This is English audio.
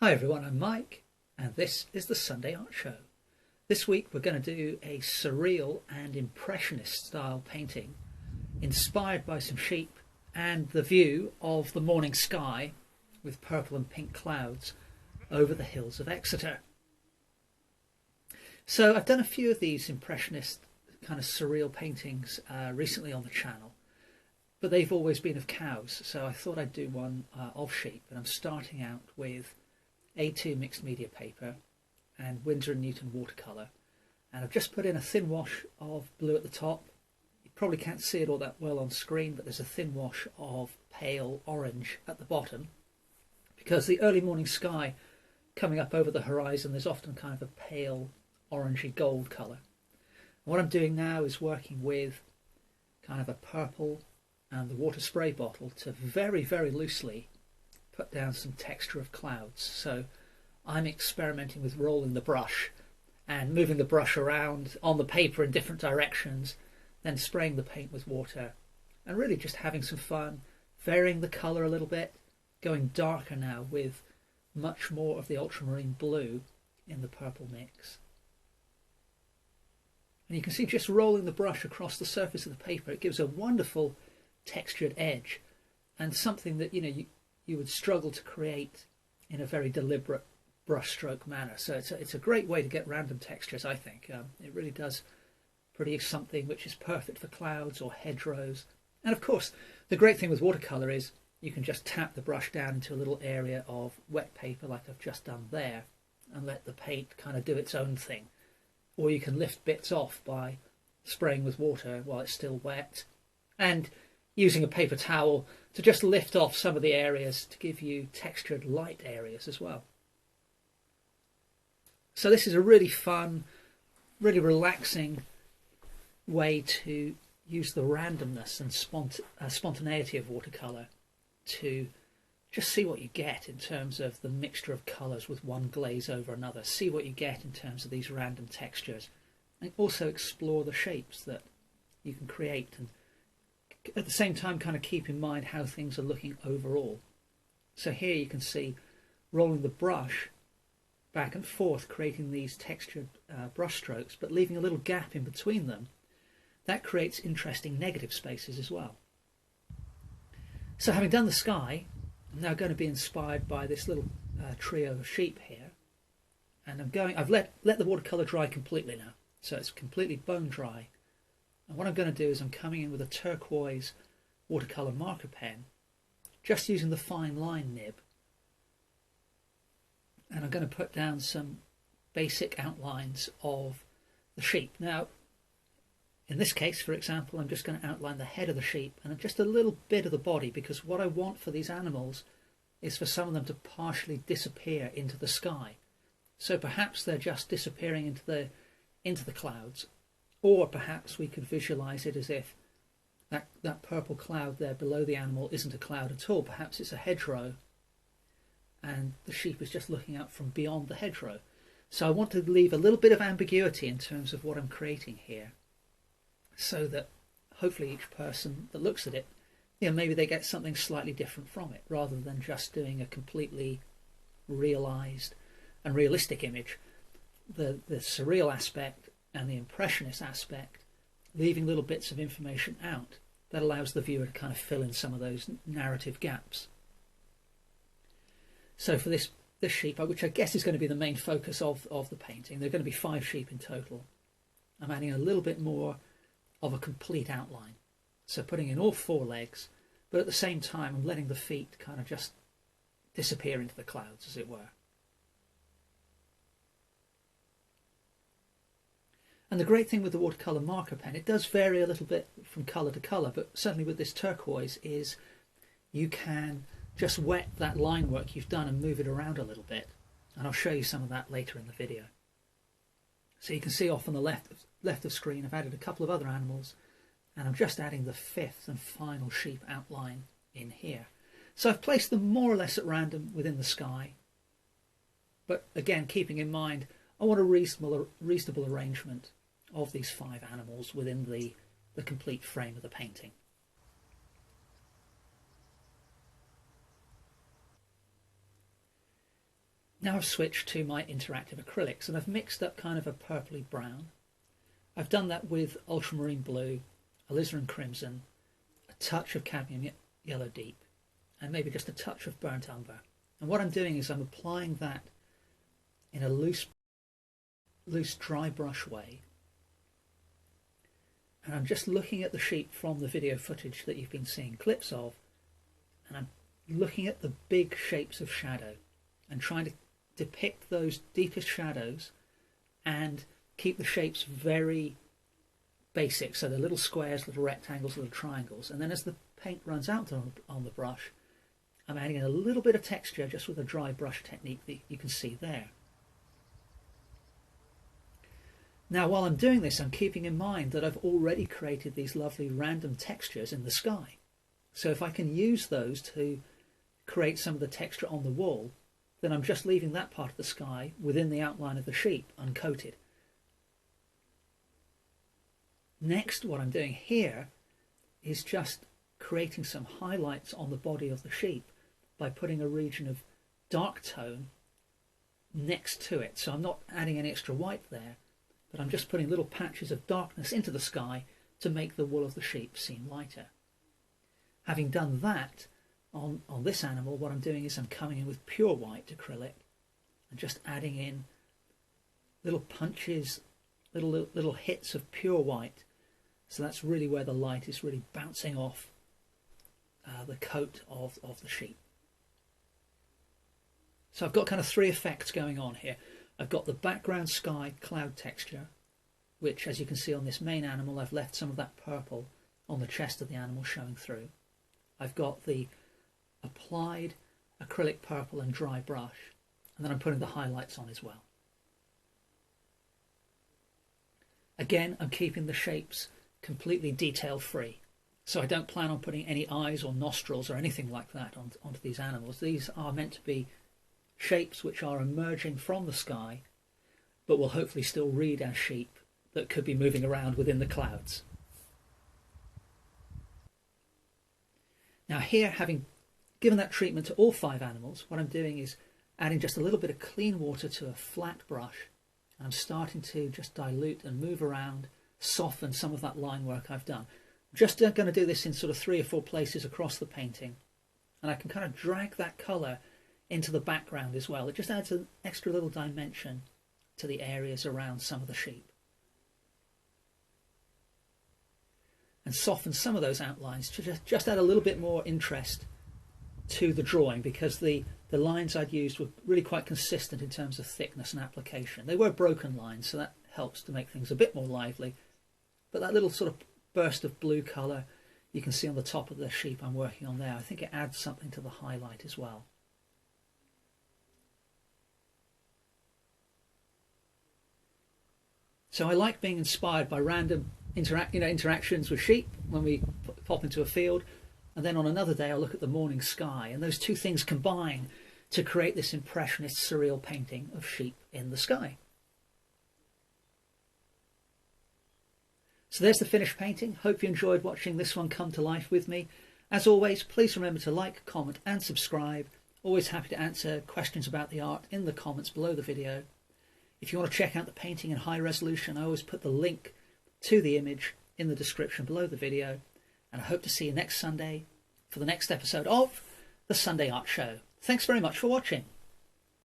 Hi everyone, I'm Mike and this is the Sunday Art Show. This week we're going to do a surreal and impressionist style painting inspired by some sheep and the view of the morning sky with purple and pink clouds over the hills of Exeter. So I've done a few of these impressionist kind of surreal paintings recently on the channel, but they've always been of cows, so I thought I'd do one of sheep, and I'm starting out with A2 mixed media paper and Winsor and Newton watercolour, and I've just put in a thin wash of blue at the top. You probably can't see it all that well on screen, but there's a thin wash of pale orange at the bottom because the early morning sky coming up over the horizon, there's often kind of a pale orangey gold colour. And what I'm doing now is working with kind of a purple and the water spray bottle to very, very loosely put down some texture of clouds. So I'm experimenting with rolling the brush and moving the brush around on the paper in different directions, then spraying the paint with water and really just having some fun, varying the colour a little bit, going darker now with much more of the ultramarine blue in the purple mix. And you can see just rolling the brush across the surface of the paper, it gives a wonderful textured edge and something that you would struggle to create in a very deliberate brushstroke manner. So it's a great way to get random textures, I think. It really does produce something which is perfect for clouds or hedgerows. And of course, the great thing with watercolour is you can just tap the brush down into a little area of wet paper like I've just done there and let the paint kind of do its own thing. Or you can lift bits off by spraying with water while it's still wet and using a paper towel to just lift off some of the areas to give you textured light areas as well. So this is a really fun, really relaxing way to use the randomness and spontaneity of watercolour to just see what you get in terms of the mixture of colours with one glaze over another. See what you get in terms of these random textures, and also explore the shapes that you can create, and at the same time kind of keep in mind how things are looking overall. So here you can see rolling the brush back and forth, creating these textured brush strokes, but leaving a little gap in between them. That creates interesting negative spaces as well. So having done the sky, I'm now going to be inspired by this little trio of sheep here, and I've let the watercolour dry completely now, so it's completely bone dry. And what I'm going to do is I'm coming in with a turquoise watercolour marker pen, just using the fine line nib, and I'm going to put down some basic outlines of the sheep. Now, in this case, for example, I'm just going to outline the head of the sheep and just a little bit of the body, because what I want for these animals is for some of them to partially disappear into the sky. So perhaps they're just disappearing into the clouds, or perhaps we could visualize it as if that purple cloud there below the animal isn't a cloud at all. Perhaps it's a hedgerow and the sheep is just looking out from beyond the hedgerow. So I want to leave a little bit of ambiguity in terms of what I'm creating here, so that hopefully each person that looks at it, maybe they get something slightly different from it, rather than just doing a completely realised and realistic image. The surreal aspect and the impressionist aspect, leaving little bits of information out that allows the viewer to kind of fill in some of those narrative gaps. So for this sheep, which I guess is going to be the main focus of the painting, there are going to be 5 sheep in total. I'm adding a little bit more of a complete outline, so putting in all 4 legs, but at the same time I'm letting the feet kind of just disappear into the clouds, as it were. And the great thing with the watercolour marker pen, it does vary a little bit from colour to colour, but certainly with this turquoise is you can just wet that line work you've done and move it around a little bit, and I'll show you some of that later in the video. So you can see off on the left of screen I've added a couple of other animals, and I'm just adding the 5th and final sheep outline in here. So I've placed them more or less at random within the sky, but again keeping in mind I want a reasonable arrangement of these 5 animals within the complete frame of the painting. Now I've switched to my interactive acrylics, and I've mixed up kind of a purpley brown. I've done that with ultramarine blue, alizarin crimson, a touch of cadmium yellow deep, and maybe just a touch of burnt umber. And what I'm doing is I'm applying that in a loose dry brush way. And I'm just looking at the sheet from the video footage that you've been seeing clips of, and I'm looking at the big shapes of shadow and trying to depict those deepest shadows and keep the shapes very basic, so they're little squares, little rectangles, little triangles. And then as the paint runs out on the brush, I'm adding in a little bit of texture just with a dry brush technique that you can see there. Now while I'm doing this, I'm keeping in mind that I've already created these lovely random textures in the sky. So if I can use those to create some of the texture on the wall, then I'm just leaving that part of the sky within the outline of the sheep uncoated. Next, what I'm doing here is just creating some highlights on the body of the sheep by putting a region of dark tone next to it. So I'm not adding any extra white there, but I'm just putting little patches of darkness into the sky to make the wool of the sheep seem lighter. Having done that on this animal, what I'm doing is I'm coming in with pure white acrylic and just adding in little punches, little hits of pure white. So that's really where the light is really bouncing off the coat of the sheep. So I've got kind of three effects going on here. I've got the background sky cloud texture, which, as you can see on this main animal, I've left some of that purple on the chest of the animal showing through. I've got the applied acrylic purple and dry brush, and then I'm putting the highlights on as well. Again, I'm keeping the shapes completely detail free, so I don't plan on putting any eyes or nostrils or anything like that onto these animals. These are meant to be shapes which are emerging from the sky, but will hopefully still read as sheep that could be moving around within the clouds. Now here, having given that treatment to all 5 animals, what I'm doing is adding just a little bit of clean water to a flat brush, and I'm starting to just dilute and move around, soften some of that line work I've done. I'm just going to do this in sort of 3 or 4 places across the painting, and I can kind of drag that colour into the background as well. It just adds an extra little dimension to the areas around some of the sheep. And soften some of those outlines to just add a little bit more interest to the drawing, because the lines I'd used were really quite consistent in terms of thickness and application. They were broken lines, so that helps to make things a bit more lively. But that little sort of burst of blue colour you can see on the top of the sheep I'm working on there, I think it adds something to the highlight as well. So I like being inspired by random interactions with sheep when we pop into a field, and then on another day I'll look at the morning sky, and those two things combine to create this impressionist surreal painting of sheep in the sky. So there's the finished painting. Hope you enjoyed watching this one come to life with me. As always, please remember to like, comment and subscribe. Always happy to answer questions about the art in the comments below the video. If you want to check out the painting in high resolution, I always put the link to the image in the description below the video. And I hope to see you next Sunday for the next episode of the Sunday Art Show. Thanks very much for watching.